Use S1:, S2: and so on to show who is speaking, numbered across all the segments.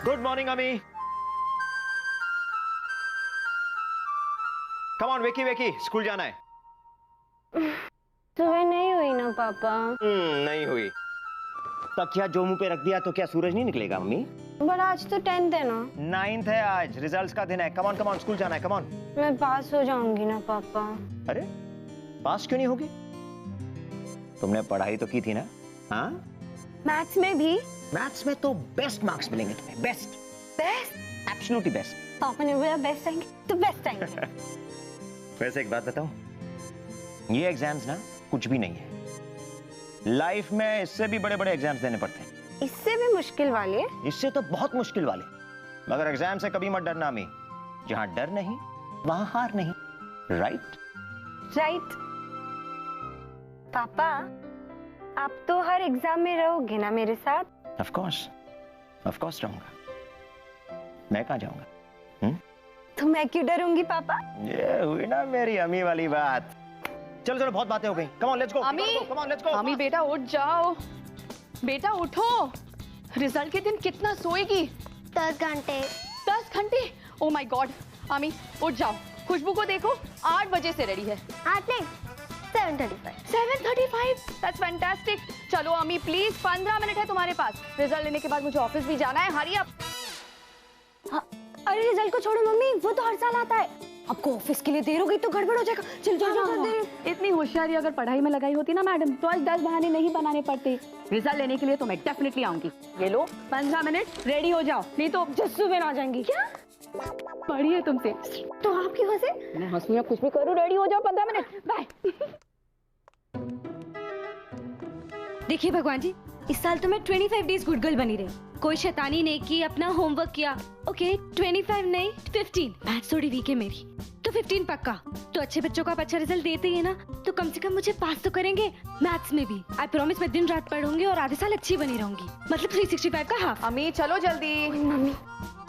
S1: Good morning अमी। Come on वेकी वेकी, स्कूल जाना है।
S2: सुबह नहीं हुई ना पापा।
S1: नहीं हुई। तकिया जो मुंह पे रख दिया तो क्या सूरज नहीं निकलेगा मम्मी?
S2: पर आज तो 10th है ना।
S1: 9th है आज, रिजल्ट्स का दिन है। कम ऑन स्कूल जाना है, कम ऑन।
S2: मैं पास हो जाऊंगी ना पापा।
S1: अरे पास क्यों नहीं होगी? तुमने पढ़ाई तो की थी ना? हाँ,
S2: मैथ्स में भी।
S1: मैथ्स में तो बेस्ट मार्क्स मिलेंगे तुम्हें। Best absolutely best.
S2: पापा ने बोला बेस्ट आएंगे तो बेस्ट आएंगे।
S1: वैसे एक बात बताऊं, ये एग्जाम्स ना कुछ भी नहीं है। लाइफ में इससे भी बड़े बड़े एग्जाम्स देने पड़ते हैं।
S2: इससे भी मुश्किल वाले?
S1: इससे तो बहुत मुश्किल वाले। मगर एग्जाम से कभी मत डरना अमी। जहां डर नहीं वहां हार नहीं। राइट?
S2: राइट। पापा आप तो हर एग्जाम में रहोगे ना मेरे साथ?
S1: ऑफ कोर्स रहूंगा। मैं कहां जाऊंगा?
S2: तो मैं क्यों डरूंगी पापा?
S1: ये हुई ना मेरी अमी वाली बात। चलो चलो बहुत बातें हो गई। Come on let's go.
S3: अमी,
S1: कम ऑन लेट्स गो।
S3: अमी बेटा उठ जाओ। बेटा उठो। रिजल्ट के दिन कितना सोएगी?
S2: 10 घंटे।
S3: 10 घंटे? Oh my God. अमी उठ जाओ। खुशबू को देखो 8 बजे से रेडी है।
S2: 8 नहीं 7:35।
S3: 7:35? That's fantastic. चलो अमी प्लीज 15 मिनट है तुम्हारे पास। रिजल्ट लेने के बाद मुझे ऑफिस भी जाना है। Hurry up.
S2: अरे रिजल्ट को छोड़ो मम्मी, वो तो हर साल आता है। आपको ऑफिस के लिए देर हो गई तो गड़बड़ हो जाएगा। चल चल।
S3: इतनी होशियारी अगर पढ़ाई में लगाई होती ना मैडम तो आज 10 बहाने नहीं बनाने पड़ते। रिजल्ट लेने के लिए तो मैं डेफिनेटली आऊंगी। ये लो 15 मिनट रेडी हो जाओ, नहीं तो
S2: जस्सू में आ जाएंगी।
S3: क्या पढ़ी है तुमसे?
S2: तो आपकी वजह से
S3: मैं हंसू या कुछ भी करूं, रेडी हो जाओ 15 मिनट। बाय।
S4: देखिए भगवान जी, इस साल तो मैं 25 डेज गुड गर्ल बनी रही। कोई शैतानी नहीं की, अपना होमवर्क किया। ओके 25 नहीं 15। मैथ्स थोड़ी वीक है मेरी, तो 15 पक्का। तो अच्छे बच्चों का अच्छा रिजल्ट देते ही है ना, तो कम से कम मुझे पास तो करेंगे मैथ्स में भी। आई प्रॉमिस मैं दिन रात पढ़ूंगी और आधे साल अच्छी बनी रहूंगी। मतलब 365 का हाफ।
S3: अमी चलो जल्दी।
S4: मम्मी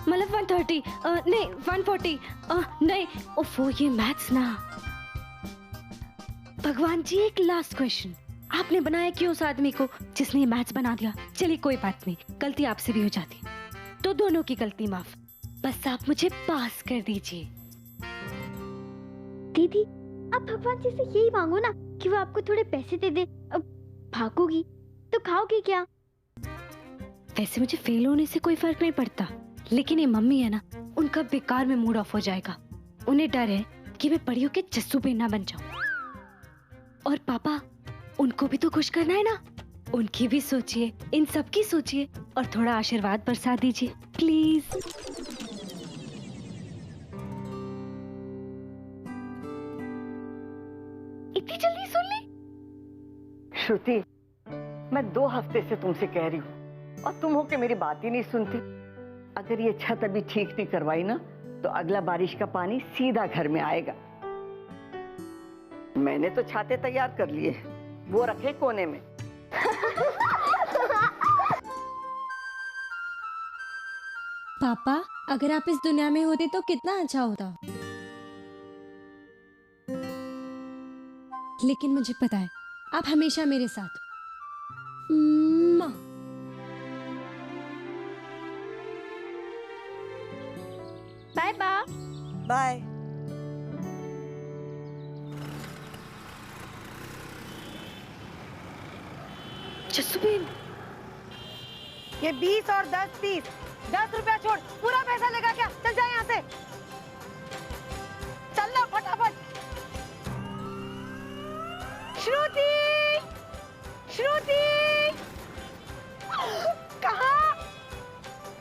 S4: मतलब 130 नहीं 140 नहीं। ओफो ये मैथ्स ना। भगवान जी एक लास्ट क्वेश्चन, आपने बनाया क्यों उस आदमी को जिसने ये मैथ्स बना दिया? चलिए कोई बात नहीं, गलती आपसे भी हो जाती तो दोनों की गलती माफ। बस आप मुझे पास कर दीजिए।
S5: दीदी आप भगवान जी से यही मांगो ना कि वो आपको थोड़े पैसे दे दे। अब भागोगी तो खाओगी क्या?
S4: वैसे मुझे फेल होने से कोई फर्क नहीं पड़ता, लेकिन ये मम्मी है ना, उनका बेकार में मूड ऑफ हो जाएगा। उन्हें डर है कि मैं पढ़ी होके जस्सू पे ना बन जाऊं। और पापा उनको भी तो खुश करना है ना, उनकी भी सोचिए, इन सब की सोचिए और थोड़ा आशीर्वाद बरसा दीजिए प्लीज। इतनी जल्दी सुन ली?
S6: श्रुति, मैं 2 हफ्ते से तुमसे कह रही हूँ और तुम हो के मेरी बात ही नहीं सुनती। अगर ये छत अभी ठीक नहीं करवाई ना तो अगला बारिश का पानी सीधा घर में आएगा। मैंने तो छाते तैयार कर लिए, वो रखे कोने में।
S7: पापा अगर आप इस दुनिया में होते तो कितना अच्छा होता। लेकिन मुझे पता है आप हमेशा मेरे साथ हो। माँ
S5: बाय बा।
S6: बाय।
S4: जस्सूबेन,
S2: ये 20 और 10 30। 10 रुपया छोड़, पूरा पैसा लेगा क्या? चल जा यहाँ से। चल ना फटाफट। श्रुति, श्रुति, कहाँ?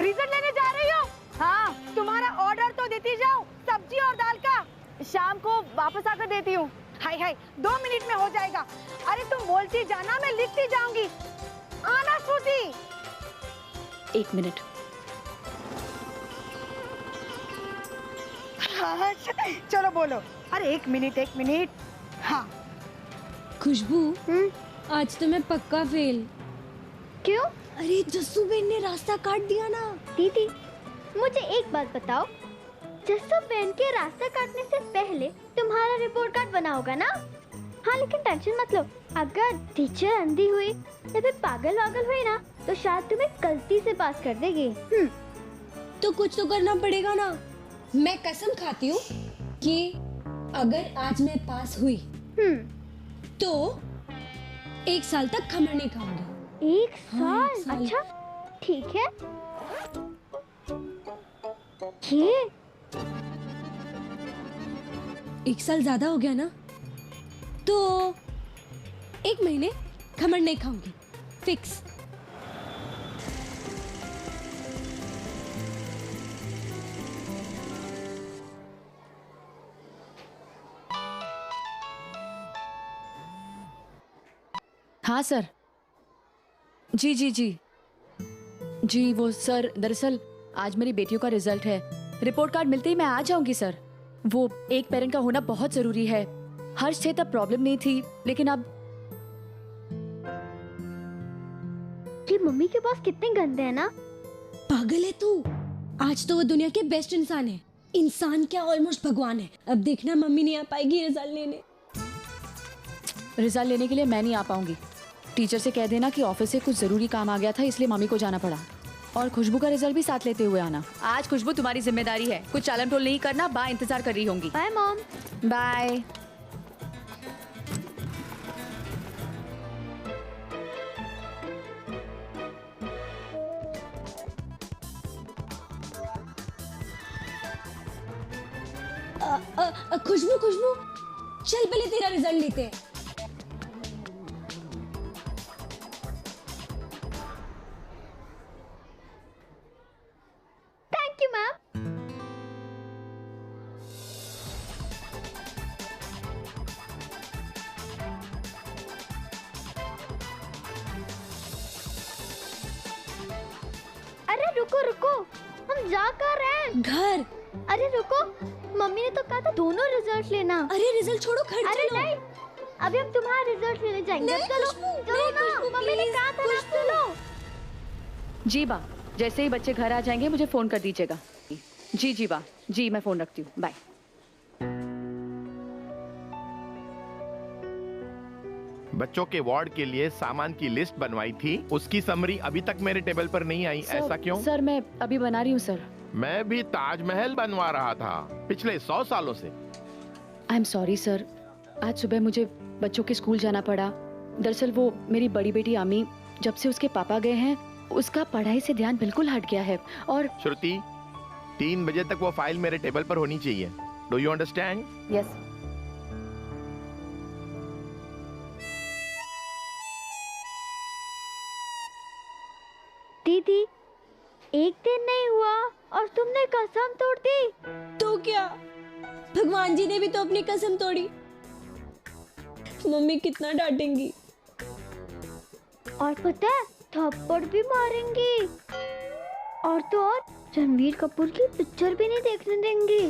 S2: रिजल्ट लेने जा रही हो? हाँ, तुम्हारा ऑर्डर तो देती जाओ, सब्जी और दाल का। शाम को वापस आकर देती हूँ। हाय हाय 2 मिनट में हो जाएगा। अरे तुम बोलती जाना, मैं लिखती जाऊंगी। आना श्रुति।
S4: 1 मिनट।
S2: हाँ, चलो बोलो। अरे 1 मिनट 1 मिनट। हाँ
S7: खुशबू, आज तो मैं पक्का फेल।
S5: क्यों?
S7: अरे जस्सूबेन ने रास्ता काट दिया ना।
S5: दीदी मुझे एक बात बताओ, जस्सू बेन के रास्ता काटने से पहले तुम्हारा रिपोर्ट कार्ड बना होगा ना? हाँ लेकिन टेंशन मत लो, अगर टीचर अंधी हुई या फिर पागल वागल हुई ना तो शायद तुम्हें गलती से पास कर देगी।
S7: तो कुछ तो करना पड़ेगा ना। मैं कसम खाती हूँ कि अगर आज मैं पास हुई तो 1 साल तक खमण नहीं खाऊंगी।
S5: 1
S7: हाँ,
S5: साल?
S7: 1 साल।
S5: अच्छा ठीक है। ये
S7: 1 साल ज्यादा हो गया ना, तो 1 महीने खमण नहीं खाऊंगी, फिक्स।
S8: हाँ सर। जी जी जी जी, वो सर दरअसल आज मेरी बेटियों का रिजल्ट है। रिपोर्ट कार्ड मिलते ही मैं आ जाऊंगी सर। वो एक पेरेंट का होना बहुत जरूरी है। हर्ष थे तब प्रॉब्लम नहीं थी, लेकिन अब
S5: ये मम्मी के पास कितने गंदे हैं ना।
S7: पागल है तू। आज तो वो दुनिया के बेस्ट इंसान है। इंसान क्या, ऑलमोस्ट भगवान है। अब देखना मम्मी नहीं आ पाएगी रिजल्ट लेने।
S8: रिजल्ट लेने के लिए मैं नहीं आ पाऊंगी। टीचर से कह देना कि ऑफिस से कुछ जरूरी काम आ गया था, इसलिए मम्मी को जाना पड़ा। और खुशबू का रिजल्ट भी साथ लेते हुए आना। आज खुशबू तुम्हारी जिम्मेदारी है, कुछ चालम टोल नहीं करना। बा इंतजार कर रही होंगी।
S5: Bye mom.
S8: Bye.
S7: Khushbu Khushbu, चल पहले तेरा रिजल्ट लेते हैं।
S5: Thank you ma'am. अरे रुको रुको, हम जा कर रहे हैं
S7: घर।
S5: अरे रुको, मम्मी ने तो कहा था दोनों रिजल्ट लेना।
S7: अरे रिजल्ट छोड़ो, घर
S5: अरे
S7: चलो।
S5: नहीं, अभी हम तुम्हारा रिजल्ट लेने जाएंगे।
S7: नहीं,
S5: चलो
S7: खुशबू,
S5: चलो
S7: नहीं,
S5: ना,
S7: खुशबू,
S5: मम्मी ने
S7: please,
S5: कहा था ना।
S7: खुशबू।
S5: चलो।
S8: जी बा, जैसे ही बच्चे घर आ जाएंगे मुझे फोन कर दीजिएगा। जी जी बा, जी मैं फोन रखती हूँ। बाय।
S9: बच्चों के वार्ड के लिए सामान की लिस्ट बनवाई थी, उसकी समरी अभी तक मेरे टेबल पर नहीं आई। ऐसा क्यों?
S8: सर मैं अभी बना रही हूँ सर।
S9: मैं भी ताजमहल बनवा रहा था पिछले 100 सालों से।
S8: आई एम सॉरी सर, आज सुबह मुझे बच्चों के स्कूल जाना पड़ा। दरअसल वो मेरी बड़ी बेटी आमी, जब से उसके पापा गए हैं उसका पढ़ाई से ध्यान बिल्कुल हट गया है। और
S9: श्रुति, 3 बजे तक वो फाइल मेरे टेबल पर होनी चाहिए। Do you understand?
S8: यस।
S5: दीदी, एक दिन नहीं हुआ और तुमने कसम तोड़ दी।
S7: तो क्या, भगवान जी ने भी तो अपनी कसम तोड़ी। मम्मी कितना डांटेंगी।
S5: और पता है, थप्पड़ भी मारेंगी। और तो और रणवीर कपूर की पिक्चर भी नहीं देखने देंगी।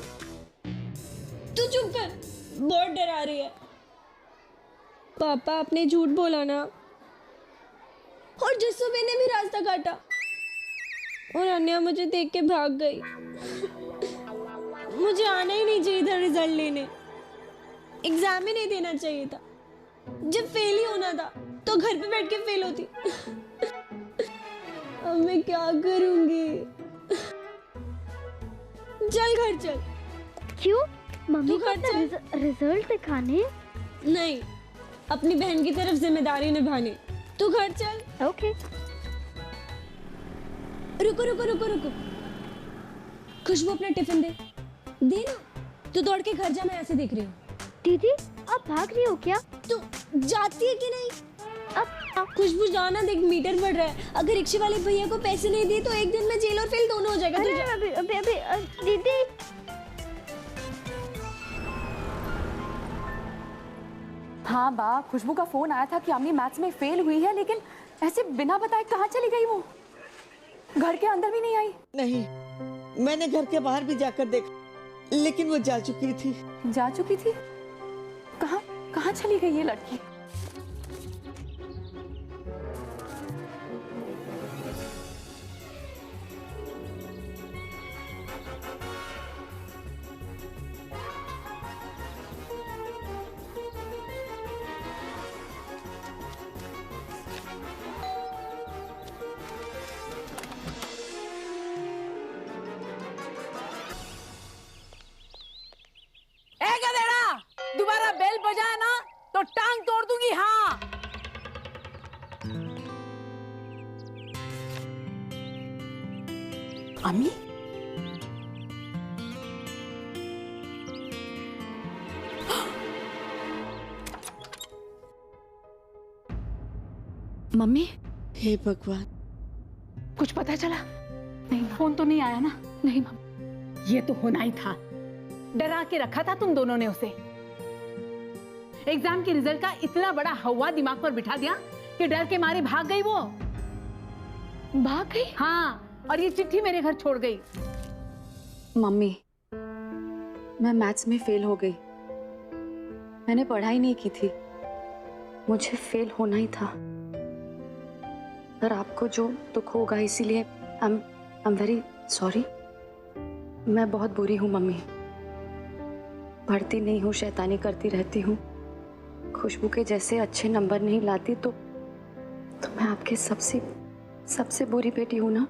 S7: तू चुप कर, बहुत डरा रही है। पापा आपने झूठ बोला ना। और जसुबे ने भी रास्ता काटा और अन्या मुझे देख के भाग गई। मुझे आना ही नहीं चाहिए था रिजल्ट लेने। एग्जाम ही नहीं देना चाहिए था। जब फेल ही होना था तो घर पे बैठ के फेल होती। अब मैं क्या करूंगी? चल घर चल।
S5: क्यों? मम्मी
S7: तू
S5: को
S7: घर
S5: अपना रिजल्ट दिखाने?
S7: नहीं, अपनी बहन की तरफ जिम्मेदारी निभाने। तू घर चल।
S5: ओके।
S7: रुको रुको रुको रुको, खुशबू अपना टिफिन दे। दे ना। तू दौड़ के घर जा, मैं ऐसे देख रही हूँ।
S5: दीदी, आप भाग रही हो क्या?
S7: तू जाती है कि नहीं? अब खुशबू जाना, देख मीटर बढ़ रहा है। अगर रिक्शे वाले भैया को पैसे नहीं दिए तो एक दिन में जेल और फेल दोनों हो जाएगा। तू जा।
S5: अभी अभी अभी दीदी।
S8: हाँ बा, खुशबू का फोन आया था कि अम्मी मैथ्स में फेल हुई है, लेकिन ऐसे बिना बताए कहाँ चली गई वो? घर के अंदर भी नहीं आई।
S10: नहीं, मैंने घर के बाहर भी जाकर देखा, लेकिन वो जा चुकी थी।
S8: जा चुकी थी? कहाँ कहाँ चली गई ये लड़की?
S2: अम्मी
S8: मम्मी,
S10: हे भगवान,
S2: कुछ पता चला? नहीं, फोन तो नहीं आया ना? नहीं मम्मी, ये तो होना ही था। डरा के रखा था तुम दोनों ने उसे। एग्जाम के रिजल्ट का इतना बड़ा हवा दिमाग पर बिठा दिया कि डर के मारे भाग गई वो।
S3: भाग गई?
S2: हाँ, और ये चिट्ठी मेरे घर छोड़ गई।
S8: मम्मी, मैं मैथ्स में फेल हो गई। मैंने पढ़ाई नहीं की थी, मुझे फेल होना ही था। पर आपको जो दुख होगा इसीलिए आई एम वेरी सॉरी। मैं बहुत बुरी हूँ मम्मी, पढ़ती नहीं हूँ, शैतानी करती रहती हूँ, खुशबू के जैसे अच्छे नंबर नहीं लाती, तो मैं आपके सबसे बुरी बेटी हूँ ना।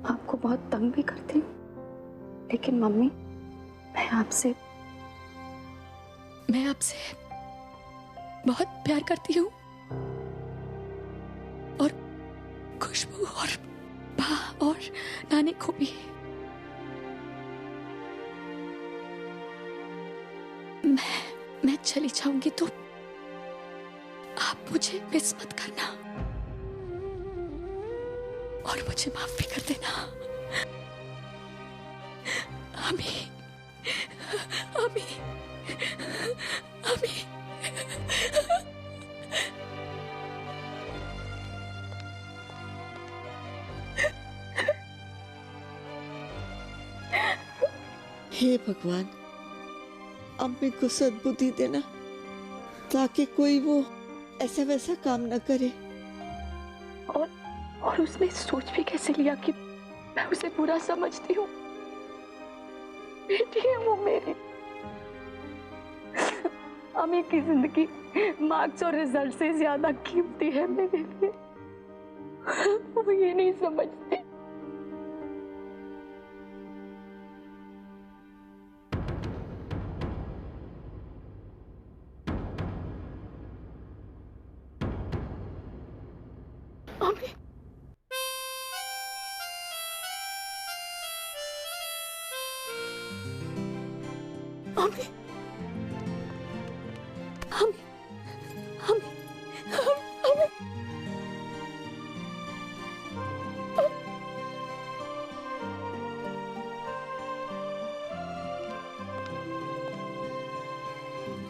S8: आपको बहुत तंग भी करती हूँ, लेकिन मम्मी मैं आपसे बहुत प्यार करती हूँ, और खुशबू और बा और नानी को भी। मैं चली जाऊंगी तो आप मुझे मिस मत करना और मुझे माफ भी कर देना। अमी, अमी, अमी।
S10: हे भगवान, अम्मी को सद्बुद्धि देना ताकि कोई वो ऐसा वैसा काम न करे।
S8: और उसने सोच भी कैसे लिया कि मैं उसे बुरा समझती हूँ? बेटी है वो मेरी। अम्मी की जिंदगी मार्क्स और रिजल्ट से ज्यादा कीमती है मेरे लिए। वो ये नहीं समझती।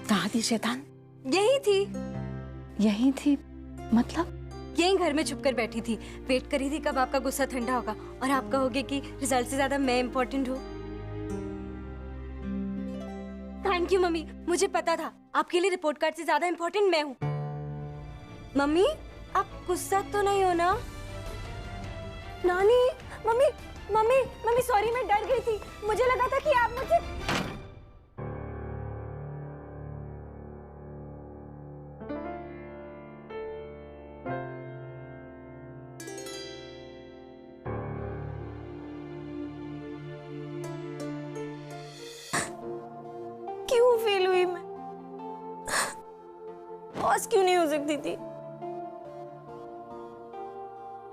S2: दादी शैतान
S4: यही थी
S8: मतलब?
S4: यही घर में छुपकर बैठी थी, वेट कर रही थी कब आपका गुस्सा ठंडा होगा और आप कहोगे कि रिजल्ट से ज्यादा मैं इम्पोर्टेंट हूँ। थैंक यू मम्मी, मुझे पता था आपके लिए रिपोर्ट कार्ड से ज्यादा इम्पोर्टेंट मैं हूँ। मम्मी आप गुस्सा तो नहीं हो ना? नानी, मम्मी मम्मी मम्मी सॉरी, मैं डर गई थी, मुझे लगा था कि आप मुझे। क्यों फेल हुई मैं? पास क्यों नहीं हो सकती थी?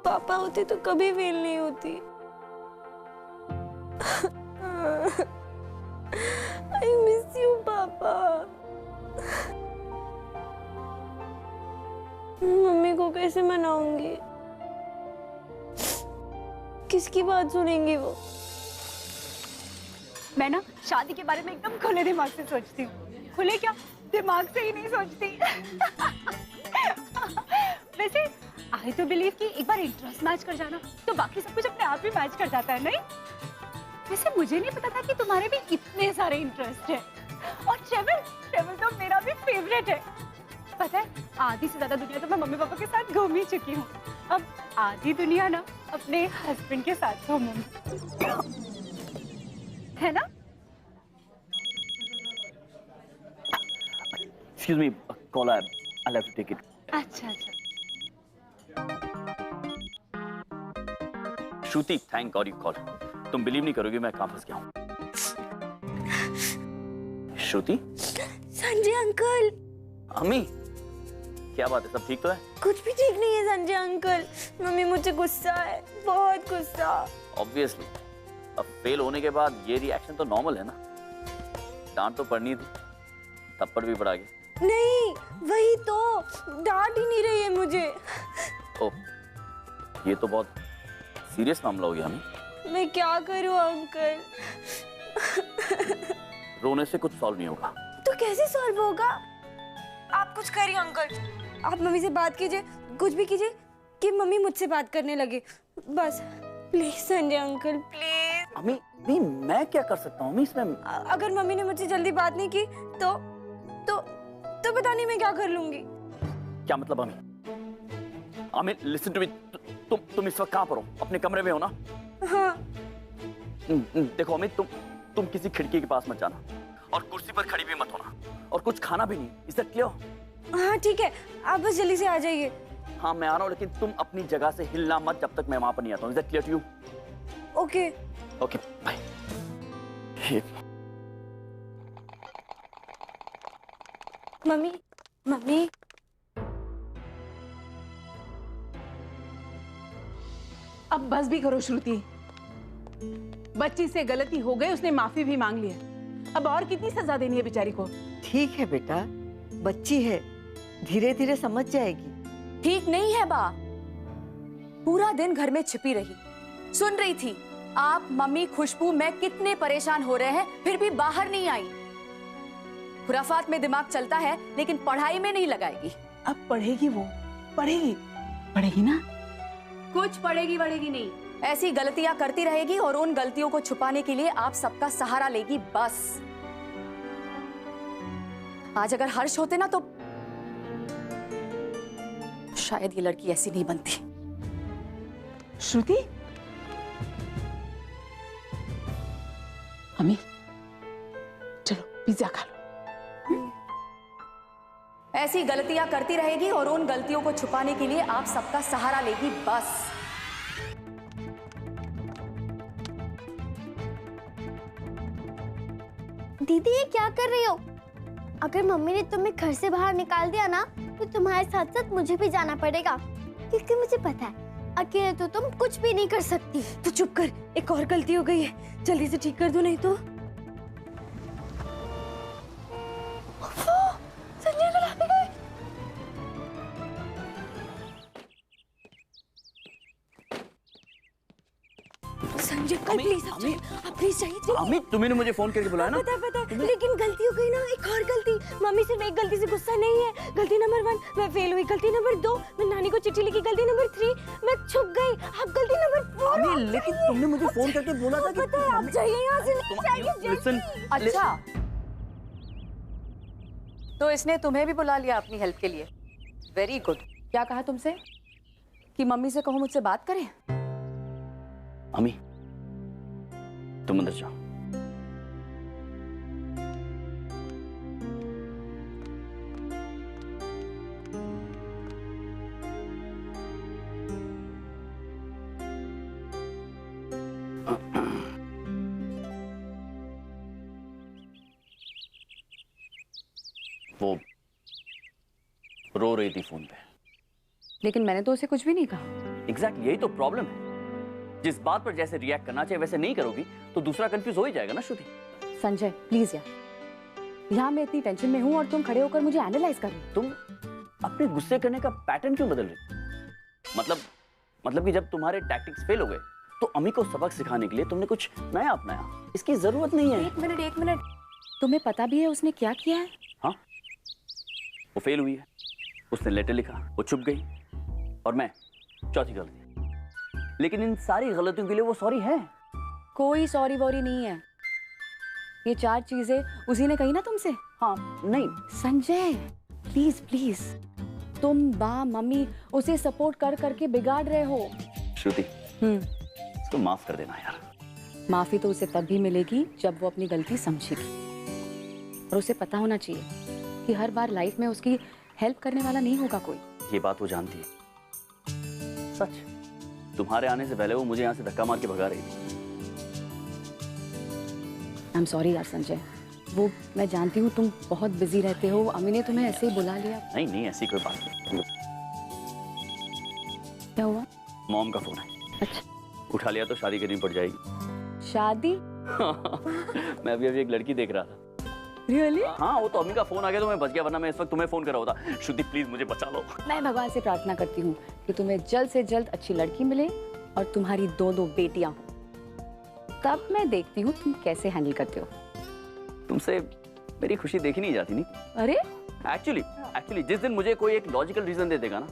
S4: पापा होते तो कभी फेल नहीं होती। आई मिस यू पापा। मम्मी को कैसे मनाऊंगी? किसकी बात सुनेंगी वो?
S2: मैं ना शादी के बारे में एकदम खुले दिमाग से सोचती हूँ। खुले क्या, दिमाग से ही नहीं सोचती। वैसे आई तो बिलीव कि एक बार इंटरेस्ट मैच कर जाना तो बाकी सब कुछ अपने आप ही मैच कर जाता है, नहीं? वैसे मुझे नहीं पता था कि तुम्हारे भी इतने सारे इंटरेस्ट हैं। और ट्रेवल तो मेरा भी फेवरेट है। पता है, आधी से ज्यादा दुनिया तो मैं मम्मी पापा के साथ घूम ही चुकी हूँ। अब आधी दुनिया ना अपने हस्बैंड के साथ घूमूंगी, है ना?
S11: Excuse me, caller. I'll have to take it.
S2: अच्छा।
S11: श्रुति, thank God you called. तुम बिलीव नहीं करोगे मैं कहाँ फंस गया हूँ। श्रुति?
S4: संजय अंकल।
S11: अम्मी, क्या बात है, सब ठीक तो है?
S4: कुछ भी ठीक नहीं है संजय अंकल।
S12: मम्मी मुझे गुस्सा है, बहुत गुस्सा।
S11: ऑब्वियसली अब फेल होने के बाद ये रिएक्शन तो नॉर्मल है ना। डांट तो पड़नी थी, थप्पड़ भी पड़ा गया।
S12: नहीं, वही तो, डांट ही नहीं रही है मुझे।
S11: ओह, ये तो बहुत सीरियस मामला हो गया हमें।
S12: मैं क्या करूं अंकल?
S11: रोने से कुछ सॉल्व नहीं होगा।
S12: तो कैसे सॉल्व होगा? आप कुछ करिए अंकल, आप मम्मी से बात कीजिए, कुछ भी कीजिए कि मम्मी मुझसे बात करने लगे, बस। Please Sanjay uncle, please.
S11: अम्मी मैं क्या कर सकता हूँ इसमें?
S12: अगर मम्मी ने मुझसे जल्दी बात नहीं की तो पता नहीं मैं क्या कर लूंगी।
S11: क्या मतलब अम्मी लिसन टू मी, तुम इस वक्त कहाँ पर हो? अपने कमरे में हो ना?
S12: हाँ।
S11: देखो अम्मी, तुम किसी खिड़की के पास मत जाना और कुर्सी पर खड़ी भी मत होना और कुछ खाना भी नहीं। Is that clear?
S12: हाँ ठीक है, आप बस जल्दी से आ जाइए।
S11: हाँ मैं आ रहा हूँ, लेकिन तुम अपनी जगह से हिलना मत जब तक मैं वहां पर नहीं आता हूँ। Is that clear to you?
S12: Okay
S11: okay bye.
S12: Mummy
S13: अब बस भी करो श्रुति, बच्ची से गलती हो गई, उसने माफी भी मांग ली है, अब और कितनी सजा देनी है बेचारी को?
S6: ठीक है बेटा, बच्ची है, धीरे धीरे समझ जाएगी।
S8: ठीक नहीं है बा, पूरा दिन घर में छिपी रही, सुन रही थी आप, मम्मी, खुशबू, मैं कितने परेशान हो रहे हैं, फिर भी बाहर नहीं आई। खुराफात में दिमाग चलता है लेकिन पढ़ाई में नहीं लगाएगी।
S13: अब पढ़ेगी, वो पढ़ेगी ना?
S8: कुछ पढ़ेगी बढ़ेगी नहीं, ऐसी गलतियां करती रहेगी और उन गलतियों को छुपाने के लिए आप सबका सहारा लेगी बस। आज अगर हर्ष होते ना तो शायद ये लड़की ऐसी नहीं बनती।
S13: श्रुति, अम्मी चलो पिज्जा खा लो।
S8: ऐसी गलतियां करती रहेगी और उन गलतियों को छुपाने के लिए आप सबका सहारा लेगी बस।
S5: दीदी ये क्या कर रही हो? अगर मम्मी ने तुम्हें घर से बाहर निकाल दिया ना तो तुम्हारे साथ साथ मुझे भी जाना पड़ेगा, क्योंकि मुझे पता है अकेले तो तुम कुछ भी नहीं कर सकती।
S12: तो चुप कर, एक और गलती हो गई है, जल्दी से ठीक कर दो नहीं तो। संजय कल आ भी गए। संजय कल प्लीज चाहिए।
S11: अम्मी तुम्हें मुझे फोन करके बुलाया ना?
S12: पता लेकिन गलती हो गई ना, एक और गलती। मम्मी सिर्फ एक गलती से गुस्सा नहीं है। गलती नंबर 1 मैं फेल हुई, गलती नंबर 2 मैं नानी को चिट्ठी लिखी, गलती नंबर 3 मैं छुप गई, अब गलती नंबर 4।
S11: लेकिन तुमने मुझे फोन करके बोला था कि
S12: पता है, आप जाइए यहाँ से, नहीं चाहिए।
S11: लिसन,
S8: अच्छा तो इसने तुम्हें भी बुला लिया अपनी हेल्प के लिए, वेरी गुड। क्या कहा तुमसे कि मम्मी से कहो मुझसे बात करें?
S11: अम्मी तुम अंदर जाओ। वो रो रही थी फोन पे।
S8: लेकिन मैंने तो उसे कुछ भी नहीं कहा।
S11: एग्जैक्टली यही तो प्रॉब्लम है, जिस बात पर जैसे रिएक्ट करना चाहिए वैसे नहीं करोगी तो दूसरा कंफ्यूज हो ही जाएगा ना श्रुति।
S8: संजय प्लीज यार, यहाँ मैं इतनी टेंशन में हूँ और तुम खड़े होकर मुझे एनालाइज कर रहे हो।
S11: तुम अपने गुस्से करने का पैटर्न क्यों बदल रही? मतलब कि जब तुम्हारे टैक्टिक्स फेल हो गए तो अम्मी को सबक सिखाने के लिए तुमने कुछ नया अपनाया। इसकी जरूरत नहीं है।
S8: एक मिनट, तुम्हें पता भी है उसने क्या किया है?
S11: हाँ, वो फेल हुई है, उसने लेटर लिखा, वो छुप गई, और मैं चौथी गलती। लेकिन इन सारी गलतियों के लिए वो सॉरी है?
S8: कोई सॉरी वॉरी नहीं है, ये 4 चीजें उसी ने कही ना तुमसे।
S11: हाँ नहीं
S8: संजय प्लीज प्लीज, तुम बा मम्मी उसे सपोर्ट कर करके बिगाड़ रहे हो।
S11: श्रुति इसको माफ कर देना यार।
S8: माफी तो उसे तब भी मिलेगी जब वो अपनी गलती समझेगी, और उसे पता होना चाहिए कि हर बार लाइफ में उसकी हेल्प करने वाला नहीं होगा कोई।
S11: ये बात वो जानती है। सच, तुम्हारे आने से पहले वो मुझे यहाँ से धक्का मार के भगा रही थी।
S8: आई एम सॉरी यार संजय, वो मैं जानती हूँ तुम बहुत बिजी रहते हो, अम्मी ने तुम्हें ऐसे ही बुला लिया।
S11: नहीं ऐसी कोई बात नहीं।
S8: क्या हुआ?
S11: मॉम का फोन है।
S8: अच्छा,
S11: उठा लिया तो शादी करनी पड़ जाएगी।
S8: शादी?
S11: मैं अभी एक लड़की देख रहा था।
S8: Really?
S11: हाँ, वो तो अम्मी का फोन आ गया तो मैं बच गया, वरना मैं इस वक्त तुम्हें फोन कर रहा होता। श्रुति प्लीज मुझे बचा लो।
S8: मैं भगवान से प्रार्थना करती हूँ कि तुम्हें जल्द से जल्द अच्छी लड़की मिले और तुम्हारी दो बेटियां हो। तब मैं देखती हूँ तुम कैसे हैंडल करते हो।
S11: तुमसे मेरी खुशी देखी नहीं जाती नहीं।
S8: अरे
S11: एक्चुअली जिस दिन मुझे कोई एक लॉजिकल रीजन दे देगा ना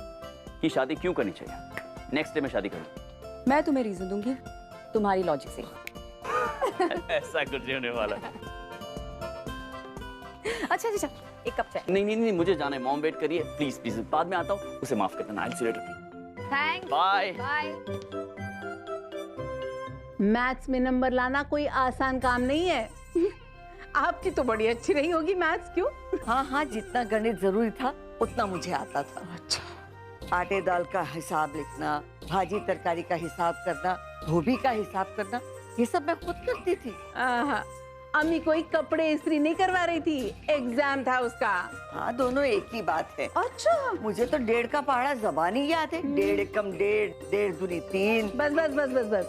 S11: कि शादी क्यों करनी चाहिए, नेक्स्ट डे मैं शादी करूँ।
S8: मैं तुम्हें रीजन दूंगी तुम्हारी लॉजिक से।
S11: ऐसा कुछ नहीं होने वाला।
S8: अच्छा, एक कप चाय।
S11: नहीं, मुझे जाना है, मॉम वेट करिए। प्लीज बाद में आता हूँ, उसे माफ कर देना। I see you later.
S2: Thanks.
S11: Bye.
S13: Maths में नंबर लाना कोई आसान काम नहीं है। आपकी तो बड़ी अच्छी रही होगी मैथ्स, क्यों?
S6: हाँ, जितना गणित जरूरी था उतना मुझे आता था। अच्छा। आटे दाल का हिसाब लिखना, भाजी तरकारी का हिसाब करना, धोबी का हिसाब करना, ये सब मैं खुद करती थी।
S13: अम्मी कोई कपड़े इस्त्री नहीं करवा रही थी, एग्जाम था उसका।
S6: हाँ, दोनों एक ही बात है।
S13: अच्छा,
S6: मुझे तो 1.5 का पहाड़ा ज़बानी याद है। 1.5 एकम 1.5, 1.5 दूनी 3।
S13: बस।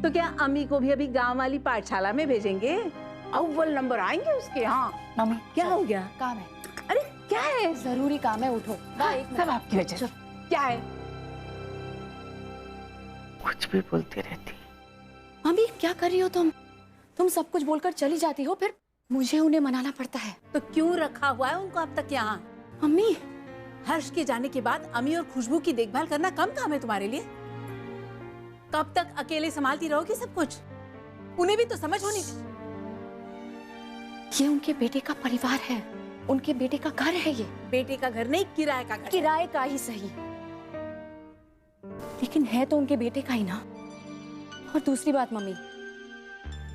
S13: तो क्या अम्मी को भी अभी गांव वाली पाठशाला में भेजेंगे? अव्वल नंबर आएंगे उसके। हाँ
S8: मम्मी,
S13: क्या हो गया?
S8: काम है।
S13: अरे क्या है?
S8: जरूरी काम है, उठो।
S13: सब आपकी वजह से। क्या है?
S6: कुछ भी बोलती रहती।
S8: मम्मी क्या कर रही हो तुम सब कुछ बोलकर चली जाती हो, फिर मुझे उन्हें मनाना पड़ता है।
S13: तो क्यों रखा हुआ है उनको अब तक यहाँ?
S8: मम्मी,
S13: हर्ष के जाने के बाद अम्मी और खुशबू की देखभाल करना कम काम है तुम्हारे लिए? कब तक अकेले संभालती रहोगी सब कुछ? उन्हें भी तो समझ होनी।
S8: ये उनके बेटे का परिवार है, उनके बेटे का घर है। ये
S13: बेटे का घर नहीं, किराए का घर।
S8: किराए का ही सही, लेकिन है तो उनके बेटे का ही ना। और दूसरी बात मम्मी,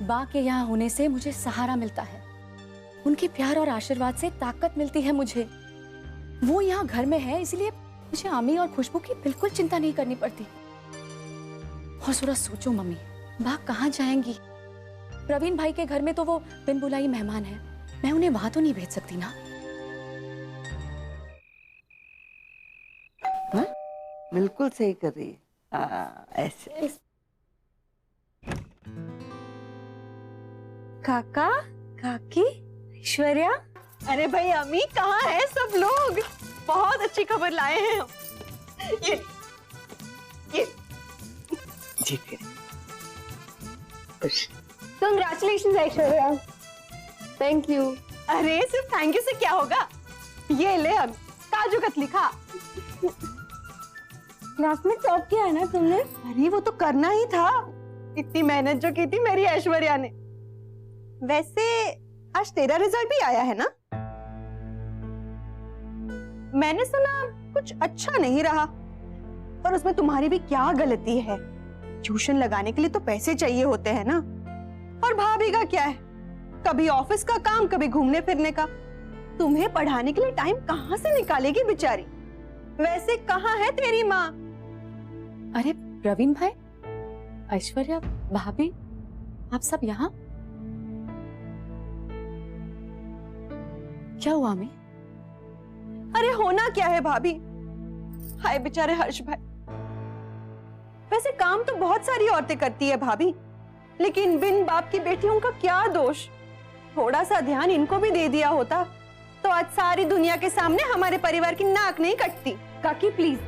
S8: बा के यहाँ होने से मुझे सहारा मिलता है, उनके प्यार और आशीर्वाद से ताकत मिलती है मुझे। वो यहाँ घर में है, इसलिए मुझे अम्मी और खुशबू की बिल्कुल चिंता नहीं करनी पड़ती। और थोड़ा सोचो मम्मी, बा कहाँ जाएंगी? प्रवीण भाई के घर में तो वो बिन बुलाई मेहमान है, मैं उन्हें वहां तो नहीं भेज सकती ना।
S6: हाँ? बिल्कुल सही कर रही है। ऐसे
S12: काका, काकी, ऐश्वर्या। अरे भाई अम्मी, कहाँ है सब लोग? बहुत अच्छी खबर लाए हैं हम। ये
S6: जी
S12: कंग्रेचुलेशंस ऐश्वर्या। Thank you. अरे सिर्फ थैंक यू से क्या होगा, ये ले अब काजू कतली खा। क्लास में टॉप किया है ना तुमने? अरे वो तो करना ही था, इतनी मेहनत जो की थी मेरी ऐश्वर्या ने। वैसे आज तेरा रिजल्ट भी आया है ना? मैंने सुना कुछ अच्छा नहीं रहा, पर उसमें तुम्हारी भी क्या गलती है? ट्यूशन लगाने के लिए तो पैसे चाहिए होते हैं ना। और भाभी का क्या है, कभी ऑफिस का काम, कभी घूमने फिरने का। तुम्हें पढ़ाने के लिए टाइम कहाँ से निकालेगी बेचारी? वैसे कहाँ है तेरी माँ?
S8: अरे प्रवीण भाई, ऐश्वर्या भाभी, आप सब यहाँ? क्या हुआ मैं?
S12: अरे होना क्या है भाभी, हाय बेचारे हर्ष भाई। वैसे काम तो बहुत सारी औरतें करती है भाभी, लेकिन बिन बाप की बेटियों का क्या दोष? थोड़ा सा ध्यान इनको भी दे दिया होता तो आज सारी दुनिया के सामने हमारे परिवार की नाक नहीं कटती।
S14: काकी प्लीज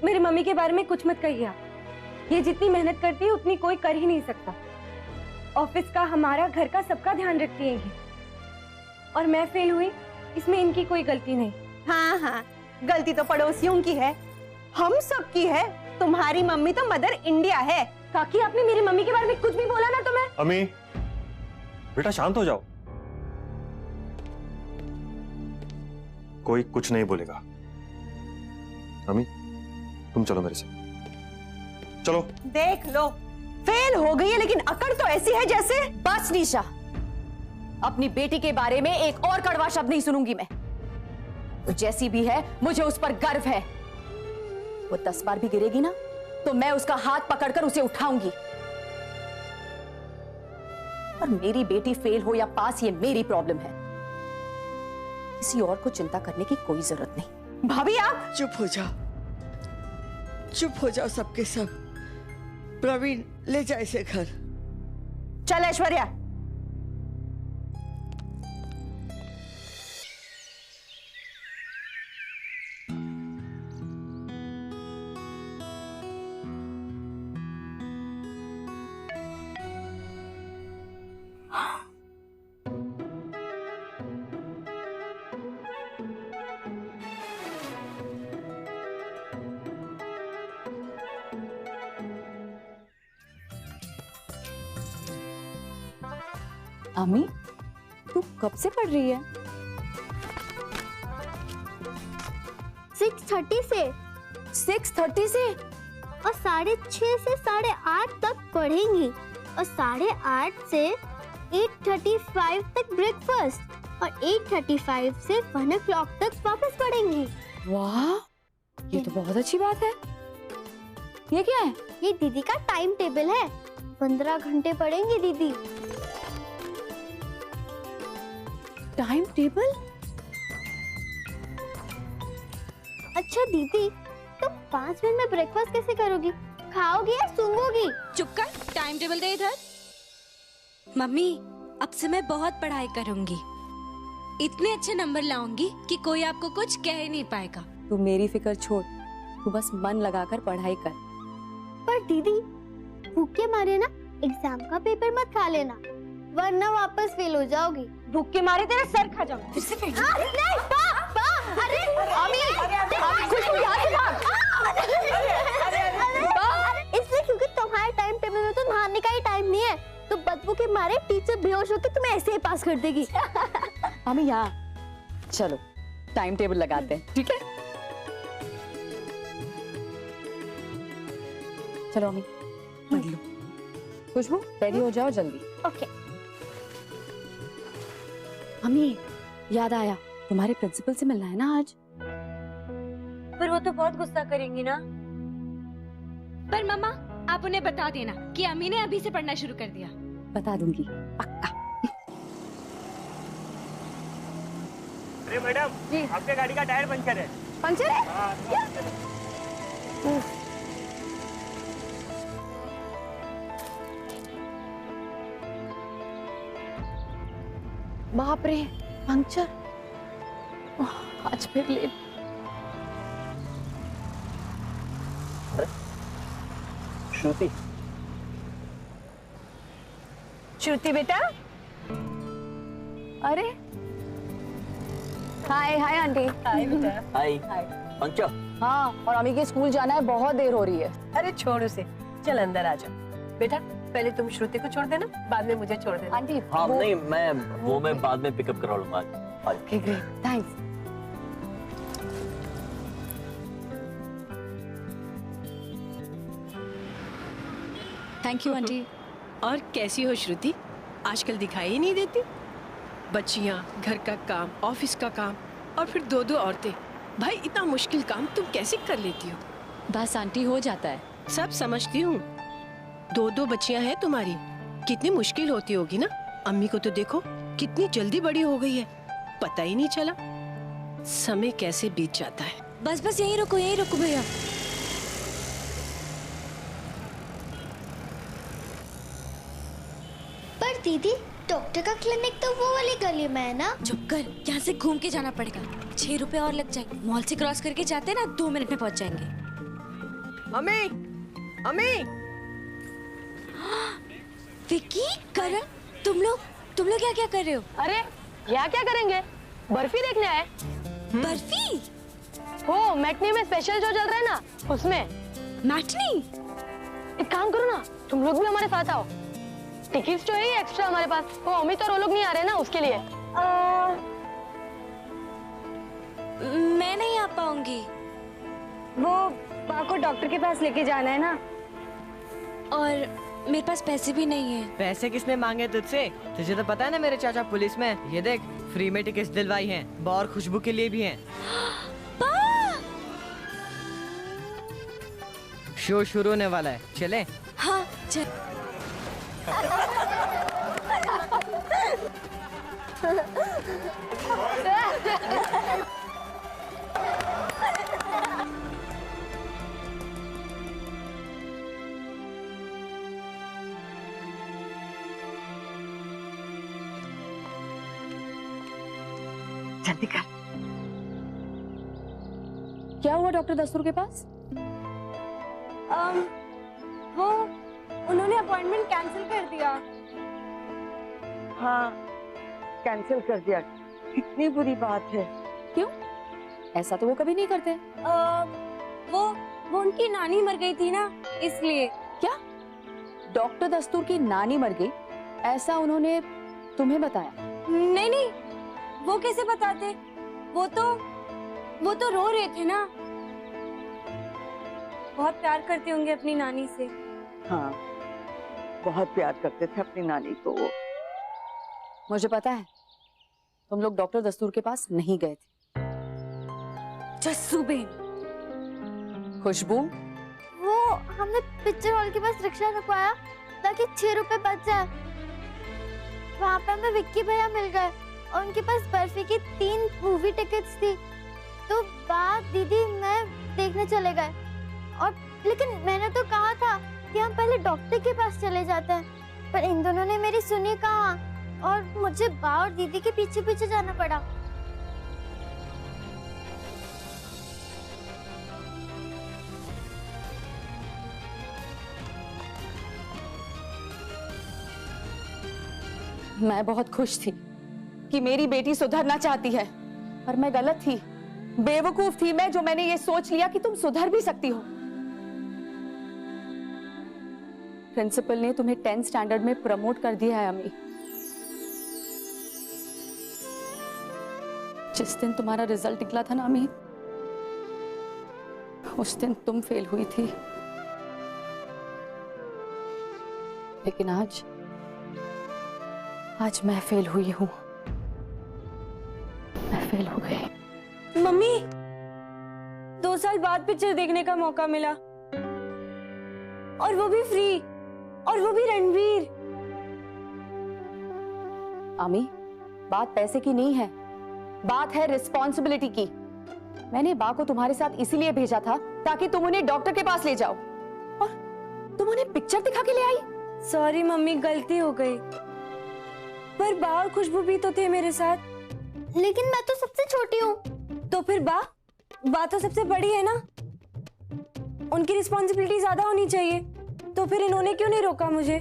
S14: मेरी मम्मी के बारे में कुछ मत कहिए आप। ये जितनी मेहनत करती है उतनी कोई कर ही नहीं सकता। ऑफिस का, हमारा, घर का सबका ध्यान रखती है ये। और मैं फेल हुई, इसमें इनकी कोई गलती नहीं।
S12: हाँ, गलती तो पड़ोसियों की है, हम सब की है। तुम्हारी मम्मी तो मदर इंडिया है।
S14: काकी आपने मेरी मम्मी के बारे में कुछ भी बोला ना तो मैं।
S15: अम्मी बेटा शांत हो जाओ, कोई कुछ नहीं बोलेगा। अम्मी तुम चलो मेरे साथ, चलो।
S12: देख लो, फेल हो गई है लेकिन अकड़ तो ऐसी है जैसे।
S8: बस निशा, अपनी बेटी के बारे में एक और कड़वा शब्द नहीं सुनूंगी मैं। वो जैसी भी है मुझे उस पर गर्व है। वो 10 बार भी गिरेगी ना तो मैं उसका हाथ पकड़कर उसे उठाऊंगी। और मेरी बेटी फेल हो या पास, ये मेरी प्रॉब्लम है, किसी और को चिंता करने की कोई जरूरत नहीं।
S12: भाभी आप
S10: चुप हो जाओ। चुप हो जाओ सबके सब। प्रवीण ले जा इसे घर।
S12: चल ऐश्वर्या।
S8: अम्मी, तू कब से पढ़ रही है?
S5: 6:30 से।
S8: 6:30 से?
S5: और 6:30 से 8:30 तक पढ़ेंगी और 8:30 से 8:35 तक ब्रेकफास्ट और 8:35 से 1 o'clock तक वापस पढ़ेंगी।
S8: वाह, ये तो बहुत अच्छी बात है। ये क्या है?
S5: ये दीदी का टाइम टेबल है। 15 घंटे पढ़ेंगी दीदी।
S8: Time table?
S5: अच्छा दीदी, तुम 5 मिनट में ब्रेकफास्ट कैसे करोगी? खाओगी या सूंघोगी?
S4: चुप कर, टाइम टेबल दे इधर। मम्मी, अब से मैं बहुत पढ़ाई करूंगी। इतने अच्छे नंबर लाऊंगी कि कोई आपको कुछ कह ही नहीं पाएगा।
S8: तू मेरी फिक्र छोड़, तू बस मन लगाकर पढ़ाई कर।
S5: पर दीदी, भूख के मारे ना एग्जाम का पेपर मत खा लेना, वरना वापस फेल हो जाओगी।
S14: भूख के मारे तेरा सर खा जाऊंगी।
S5: फिर से फेल? नहीं, अरे खुशबू यहाँ से भाग। इसलिए क्योंकि तुम्हारे टाइम टेबल में तो नहाने का ही टाइम नहीं है, तो बदबू के मारे टीचर बेहोश होकर तुम्हें ऐसे ही पास कर देगी।
S8: अम्मी यहाँ, चलो टाइम टेबल लगाते हैं, ठीक है? चलो अम्मी, पढ़ लो। खुशबू, रेडी हो जाओ जल्दी।
S5: ओके।
S8: अम्मी, याद आया, तुम्हारे प्रिंसिपल से मिलना है ना आज?
S14: पर वो तो बहुत गुस्सा करेंगी ना।
S4: पर मम्मा, आप उन्हें बता देना कि अम्मी ने अभी से पढ़ना शुरू कर दिया।
S8: बता दूंगी, पक्का।
S16: अरे मैडम, आपके गाड़ी का टायर पंचर है।
S2: पंचर है?
S8: बाप रे, पंक्चर। आज फिर लेट।
S11: श्रुति।
S14: श्रुति बेटा।
S3: अरे हाय हाय आंटी।
S14: हाय बेटा।
S11: हाय। पंक्चर।
S3: हाँ, और अम्मी के स्कूल जाना है, बहुत देर हो रही है।
S14: अरे छोड़ उसे, चल अंदर आ जाओ। बेटा पहले तुम श्रुति को छोड़ देना, बाद में मुझे छोड़ देना।
S3: आंटी
S11: हाँ नहीं, मैं बाद में पिकअप करा लूंगा।
S3: Okay great, thanks.
S8: Thank you aunty.
S17: और कैसी हो श्रुति? आजकल दिखाई ही नहीं देती। बच्चियां, घर का काम, ऑफिस का काम और फिर 2 औरतें। भाई इतना मुश्किल काम तुम कैसे कर लेती हो?
S8: बस आंटी, हो जाता है।
S17: सब समझती हूँ। 2 बच्चियां हैं तुम्हारी, कितनी मुश्किल होती होगी ना। अम्मी को तो देखो कितनी जल्दी बड़ी हो गई है, पता ही नहीं चला समय कैसे बीत जाता है।
S4: बस बस यहीं रुको भैया।
S5: पर दीदी, डॉक्टर का क्लिनिक तो वो वाली गली में है ना?
S4: चुप कर, यहाँ से घूम के जाना पड़ेगा। 6 रुपए और लग जाएंगे। मॉल से क्रॉस करके जाते ना 2 मिनट में पहुँच जाएंगे।
S12: अम्मी, अम्मी।
S4: विक्की, करण, तुम लोग क्या कर रहे हो?
S14: अरे यहाँ क्या करेंगे? बर्फी देखने आए।
S4: बर्फी?
S14: हो, मैटनी में स्पेशल जो चल रहा है ना, उसमें।
S4: मैटनी?
S14: एक काम करो ना, तुम लोग भी हमारे साथ आओ। टिकट्स तो है ही एक्स्ट्रा हमारे पास। वो अमित और वो लोग नहीं आ रहे ना, उसके लिए।
S4: मैं नहीं आ पाऊंगी।
S14: वो माँ को डॉक्टर के पास लेके जाना है ना।
S4: और मेरे पास पैसे भी नहीं है।
S18: पैसे किसने मांगे तुझसे? तुझे तो पता है ना मेरे चाचा पुलिस में। ये देख, फ्री में टिकट्स दिलवाई हैं, और खुशबू के लिए भी हैं। शो शुरू होने वाला है, चले?
S4: हाँ चल।
S6: जल्दी कर।
S8: क्या हुआ डॉक्टर दस्तूर के पास?
S14: वो उन्होंने अपॉइंटमेंट कैंसिल कर दिया।
S6: हाँ, कैंसिल कर दिया। कितनी बुरी बात है।
S8: क्यों? ऐसा तो वो कभी नहीं करते।
S14: वो उनकी नानी मर गई थी ना, इसलिए।
S8: क्या? डॉक्टर दस्तूर की नानी मर गई, ऐसा उन्होंने तुम्हें बताया?
S14: नहीं, वो कैसे बताते? वो तो रो रहे थे ना। बहुत प्यार करते होंगे अपनी नानी से।
S6: हाँ, बहुत प्यार करते थे अपनी नानी को।
S8: मुझे पता है तुम लोग डॉक्टर दस्तूर के पास नहीं गए थे।
S14: जस्सू बेन।
S8: खुशबू,
S5: वो हमने पिक्चर हॉल के पास रिक्शा रुकवाया ताकि 6 रुपए बच जाए। वहाँ पे हमें विक्की भैया मिल गए और उनके पास बर्फी की 3 मूवी टिकट्स थी। तो बात दीदी मैं देखने चले गए, और लेकिन मैंने तो कहा था कि हम पहले डॉक्टर के पास चले जाते हैं, पर इन दोनों ने मेरी सुनी कहाँ, और मुझे बा और दीदी के पीछे पीछे जाना पड़ा।
S8: मैं बहुत खुश थी कि मेरी बेटी सुधरना चाहती है, पर मैं गलत थी, बेवकूफ थी मैं, जो मैंने ये सोच लिया कि तुम सुधर भी सकती हो। प्रिंसिपल ने तुम्हें 10th स्टैंडर्ड में प्रमोट कर दिया है अम्मी। जिस दिन तुम्हारा रिजल्ट निकला था ना अम्मी, उस दिन तुम फेल हुई थी, लेकिन आज मैं फेल हुई हूँ। मैं फेल हो गई।
S14: मम्मी, 2 साल बाद पिक्चर देखने का मौका मिला, और वो भी फ्री, और वो भी रणवीर।
S8: आमी, बात पैसे की नहीं है, बात है रिस्पॉन्सिबिलिटी की। मैंने बा को तुम्हारे साथ इसीलिए भेजा था ताकि तुम उन्हें डॉक्टर के पास ले जाओ, और तुम उन्हें पिक्चर दिखा के ले आई।
S14: सॉरी मम्मी, गलती हो गई। पर बा और खुशबू भी तो थे मेरे साथ।
S5: लेकिन मैं तो सबसे छोटी हूँ।
S14: तो फिर बा तो सबसे बड़ी है ना, उनकी रिस्पॉन्सिबिलिटी ज्यादा होनी चाहिए। तो फिर इन्होंने क्यों नहीं रोका मुझे?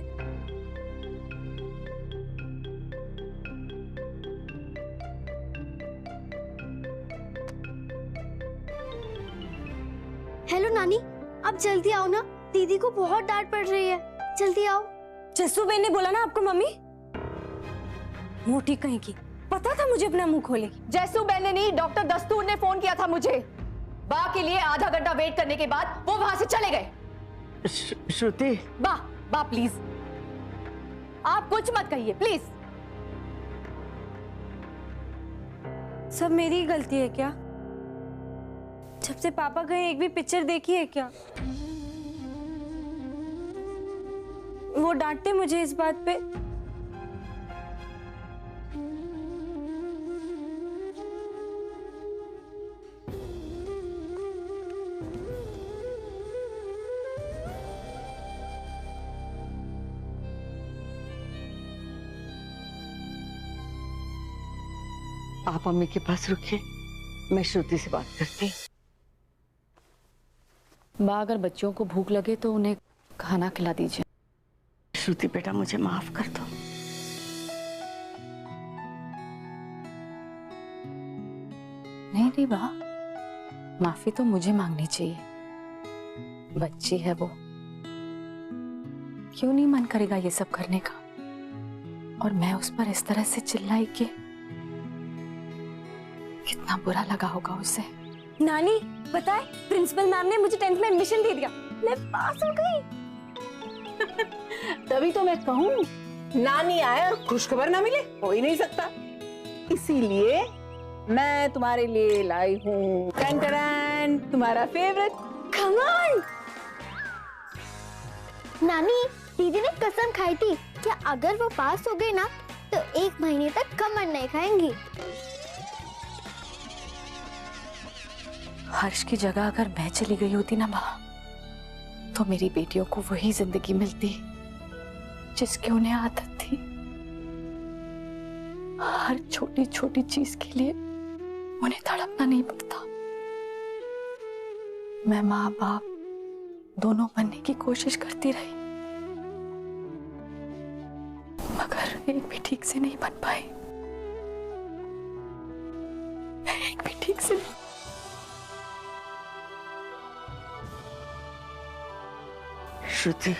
S5: हेलो नानी, आप जल्दी आओ ना, दीदी को बहुत डांट पड़ रही है। जल्दी आओ।
S14: जस्सू बेन ने बोला ना आपको मम्मी? मोटी कहीं की, पता था मुझे अपना मुंह खोलेगी।
S8: जस्सू बेन ने नहीं, डॉक्टर दस्तूर ने फोन किया था मुझे। बा के लिए आधा घंटा वेट करने के बाद वो वहां से चले गए।
S6: श्रुति,
S8: बा प्लीज, आप कुछ मत कहिए प्लीज।
S14: सब मेरी ही गलती है क्या? जब से पापा गए एक भी पिक्चर देखी है क्या? वो डांटते मुझे इस बात पे।
S6: आप मम्मी के पास रुकिए, मैं श्रुति से बात करती।
S8: बा, अगर बच्चों को भूख लगे तो उन्हें खाना खिला दीजिए।
S6: श्रुति बेटा, मुझे माफ कर दो।
S8: नहीं बा, माफी तो मुझे मांगनी चाहिए। बच्ची है वो, क्यों नहीं मन करेगा ये सब करने का? और मैं उस पर इस तरह से चिल्लाई कि कितना बुरा लगा होगा उसे।
S14: नानी, बताए प्रिंसिपल मैम ने मुझे 10th में एडमिशन दे दिया, मैं पास हो गई।
S13: तभी तो मैं कहूँ, नानी आए और खुशखबर ना मिले हो ही नहीं सकता। इसीलिए मैं तुम्हारे लिए लाई हूँ तुम्हारा फेवरेट खमन।
S5: नानी, दीदी ने कसम खाई थी कि अगर वो पास हो गई ना तो 1 महीने तक खमन नहीं खाएंगी।
S8: हर्ष की जगह अगर मैं चली गई होती ना माँ, तो मेरी बेटियों को वही जिंदगी मिलती जिसकी उन्हें आदत थी। हर छोटी छोटी चीज के लिए उन्हें तड़पना नहीं पड़ता। मैं माँ बाप दोनों बनने की कोशिश करती रही, मगर एक भी ठीक से नहीं बन पाई, एक भी ठीक से नहीं।
S6: श्रुति,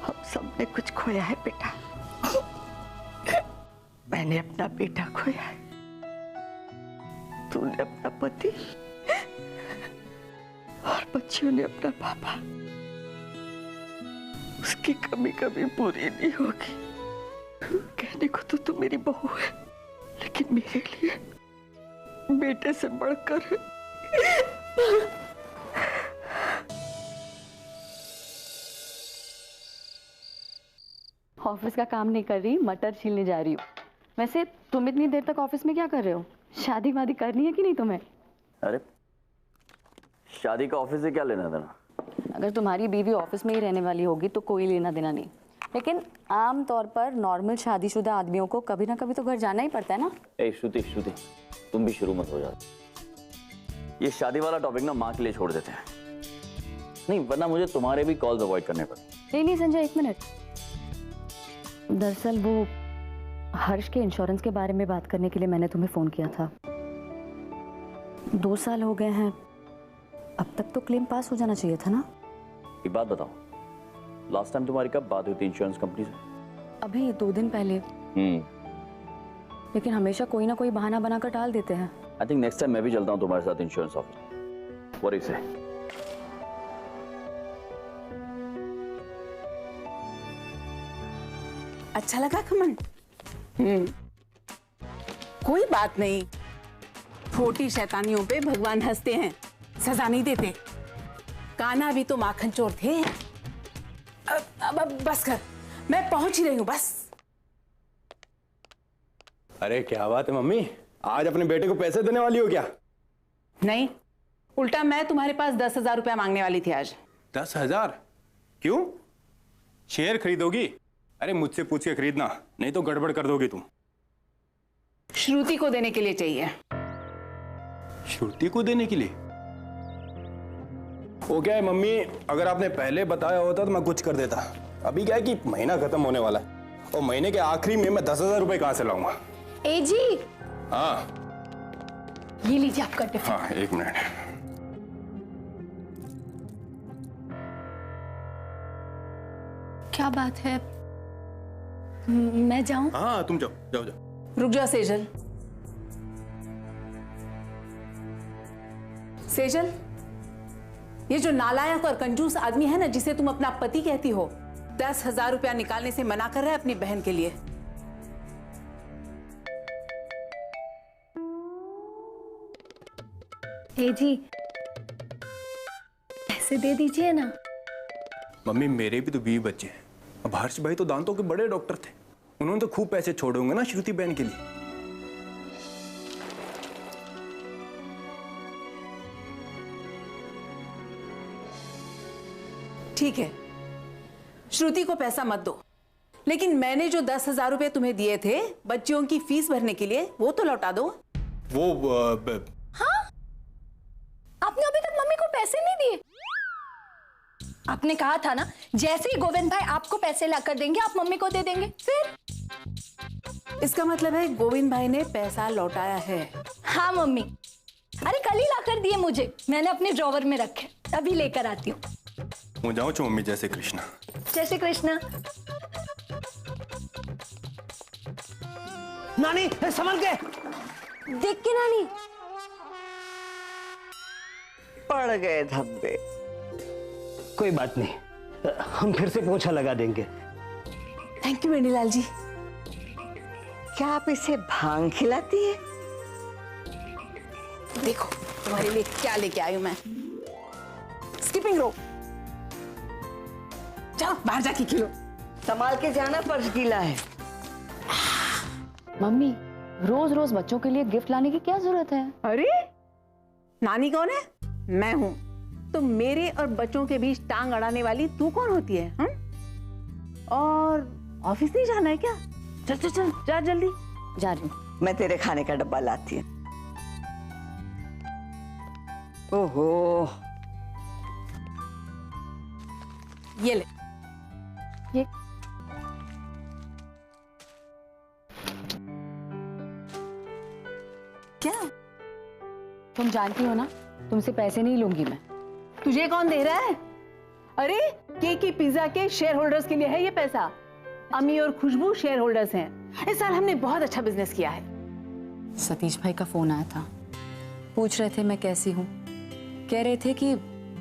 S6: हम सबने कुछ खोया है बेटा। मैंने अपना बेटा खोया है, तूने अपना पति और बच्चियों ने अपना पापा। उसकी कमी कभी पूरी नहीं होगी। कहने को तो तू मेरी बहू है, लेकिन मेरे लिए बेटे से बढ़कर है।
S3: ऑफिस का काम नहीं कर रही, मटर छीलने जा रही हूँ। वैसे तुम इतनी देर तक ऑफिस में क्या कर रहे हो? शादी वादी करनी है कि नहीं तुम्हें?
S11: अरे शादी का ऑफिस से क्या लेना देना?
S3: अगर तुम्हारी बीवी ऑफिस में ही रहने वाली होगी तो कोई लेना देना नहीं, लेकिन आम तौर पर नॉर्मल शादीशुदा आदमियों को कभी ना कभी तो घर जाना ही पड़ता है ना।
S11: ए श्रुति, श्रुति तुम भी शुरू मत हो जाओ। ये शादी वाला टॉपिक ना माँ के लिए छोड़ देते हैं, नहीं वरना मुझे तुम्हारे भी कॉल्स अवॉइड करने पड़ते।
S3: नहीं संजय, एक मिनट। दरअसल वो हर्ष के इंश्योरेंस के बारे में बात करने के लिए मैंने तुम्हें फोन किया था। 2 साल हो गए हैं, अब तक तो क्लेम पास हो जाना चाहिए था ना।
S11: एक बात बताओ, लास्ट टाइम तुम्हारी कब बात हुई थी इंश्योरेंस कंपनी से?
S3: अभी 2 दिन पहले। लेकिन हमेशा कोई ना कोई बहाना बनाकर टाल देते हैं।
S11: आई थिंक नेक्स्ट टाइम मैं भी चलता हूँ तुम्हारे साथ insurance office. What do you से?
S13: अच्छा लगा खमन? कोई बात नहीं, छोटी शैतानियों पे भगवान हंसते हैं, सजा नहीं देते। कान्हा भी तो माखन चोर थे। अब बस कर, मैं पहुंच ही रही हूँ बस।
S19: अरे क्या बात है मम्मी, आज अपने बेटे को पैसे देने वाली हो क्या?
S13: नहीं, उल्टा मैं तुम्हारे पास 10,000 रुपया मांगने वाली थी आज।
S19: 10,000? क्यों? शेयर खरीदोगी? अरे मुझसे पूछ के खरीदना, नहीं तो गड़बड़ कर दोगी तुम।
S13: श्रुति को देने के लिए चाहिए।
S19: श्रुति को देने के लिए? वो क्या है मम्मी, अगर आपने पहले बताया होता तो मैं कुछ कर देता। अभी क्या है कि महीना खत्म होने वाला है और महीने के आखिरी में मैं 10,000 रुपए कहां से लाऊंगा?
S7: ए जी।
S19: हाँ
S7: ये लीजिए आपका टिफिन।
S19: हाँ, एक मिनट।
S7: क्या बात है, मैं जाऊं?
S19: हाँ तुम जाओ जाओ जाओ।
S13: रुक जाओ सेजल। सेजल, ये जो नालायक और कंजूस आदमी है ना, जिसे तुम अपना पति कहती हो, 10,000 रुपया निकालने से मना कर रहा है अपनी बहन के लिए।
S7: ए जी, पैसे दे दीजिए ना।
S19: मम्मी मेरे भी तो 20 बच्चे हैं। अब हर्ष भाई तो दांतों के बड़े डॉक्टर थे, उन्होंने तो खूब पैसे छोड़े होंगे ना श्रुति बहन के लिए।
S13: ठीक है, श्रुति को पैसा मत दो, लेकिन मैंने जो 10,000 रुपए तुम्हें दिए थे बच्चियों की फीस भरने के लिए, वो तो लौटा दो।
S7: हाँ? आपने अभी तक मम्मी को पैसे नहीं दिए? आपने कहा था ना, जैसे ही गोविंद भाई आपको पैसे लाकर देंगे आप मम्मी को दे देंगे। फिर
S13: इसका मतलब है गोविंद भाई ने पैसा लौटाया है।
S7: हाँ मम्मी, अरे कल ही लाकर दिए मुझे, मैंने अपने ड्रॉवर में रखे, अभी लेकर आती हूँ।
S19: मैं जाऊँ मम्मी? जय श्री कृष्णा।
S7: जय श्री कृष्णा।
S16: नानी संभल के।
S7: देख के नानी।
S6: पड़ गए धब्बे।
S16: कोई बात नहीं, हम फिर से पोछा लगा देंगे।
S13: थैंक यू वेणीलाल जी।
S6: क्या आप इसे भांग खिलाती है?
S13: देखो तुम्हारे लिए क्या लेके आई हूं मैं। Skipping rope. जाओ बाहर जाके खेलो।
S6: संभाल के जाना, पर्स गीला है।
S3: मम्मी, रोज रोज बच्चों के लिए गिफ्ट लाने की क्या जरूरत है?
S13: अरे नानी कौन है? मैं हूं। तो मेरे और बच्चों के बीच टांग अड़ाने वाली तू कौन होती है? और ऑफिस नहीं जाना है क्या? चल चल चल, जा जल्दी।
S3: जा रही हूँ।
S6: मैं तेरे खाने का डब्बा लाती हूँ। ओहो,
S13: ये ले।
S3: ये
S13: क्या?
S3: तुम जानती हो ना, तुमसे पैसे नहीं लूंगी मैं।
S13: तुझे कौन दे रहा है? अरे केक की पिज्जा के शेयर होल्डर्स के लिए है ये पैसा। अम्मी और खुशबू शेयर होल्डर्स हैं। इस साल हमने बहुत अच्छा बिजनेस किया है।
S3: सतीश भाई का फोन आया था, पूछ रहे थे मैं कैसी हूँ। कह रहे थे कि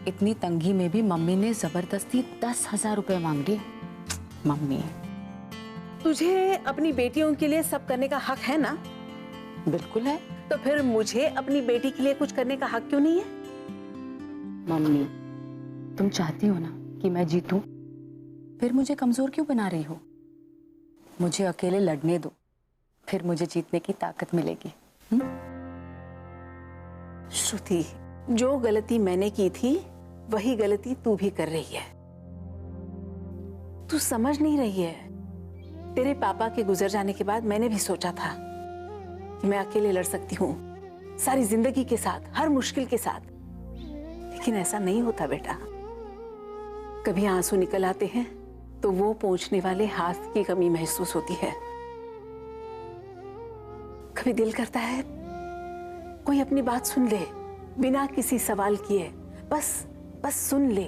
S3: इतनी तंगी में भी मम्मी ने जबरदस्ती 10,000 रुपए मांग लिए। मम्मी,
S13: तुझे अपनी बेटियों के लिए सब करने का हक है ना?
S3: बिल्कुल है।
S13: तो फिर मुझे अपनी बेटी के लिए कुछ करने का हक क्यों नहीं है?
S3: मम्मी, तुम चाहती हो ना कि मैं जीतूं, फिर मुझे कमजोर क्यों बना रही हो? मुझे अकेले लड़ने दो, फिर मुझे जीतने की ताकत मिलेगी।
S13: श्रुति, जो गलती मैंने की थी वही गलती तू भी कर रही है। तू समझ नहीं रही है। तेरे पापा के गुजर जाने के बाद मैंने भी सोचा था कि मैं अकेले लड़ सकती हूँ सारी जिंदगी के साथ, हर मुश्किल के साथ, लेकिन ऐसा नहीं होता बेटा। कभी आंसू निकल आते हैं तो वो पोंछने वाले हाथ की कमी महसूस होती है। कभी दिल करता है कोई अपनी बात सुन ले बिना किसी सवाल किए, बस सुन ले।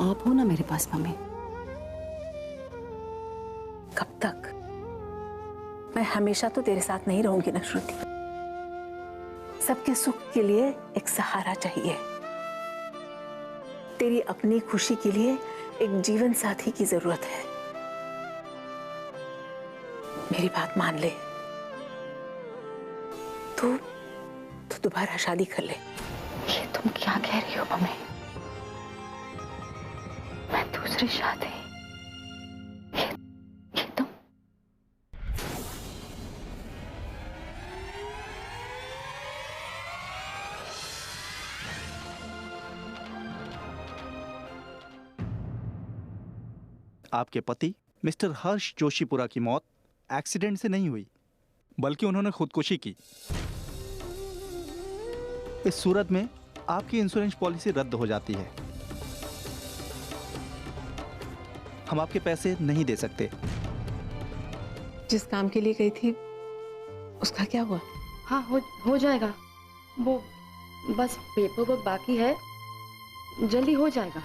S3: आप हो ना मेरे पास मम्मी।
S13: कब तक? मैं हमेशा तो तेरे साथ नहीं रहूंगी ना श्रुति। सबके सुख के लिए एक सहारा चाहिए। तेरी अपनी खुशी के लिए एक जीवन साथी की जरूरत है। मेरी बात मान ले। तू दोबारा शादी कर ले।
S3: ये तुम क्या कह रही हो मम्मी? मैं दूसरी शादी? ये तुम?
S20: आपके पति मिस्टर हर्ष जोशीपुरा की मौत एक्सीडेंट से नहीं हुई, बल्कि उन्होंने खुदकुशी की। इस सूरत में आपकी इंश्योरेंस पॉलिसी रद्द हो जाती है। हम आपके पैसे नहीं दे सकते।
S13: जिस काम के लिए गई थी उसका क्या हुआ?
S3: हाँ, हो जाएगा। वो बस पेपर वर्क बाकी है, जल्दी हो जाएगा।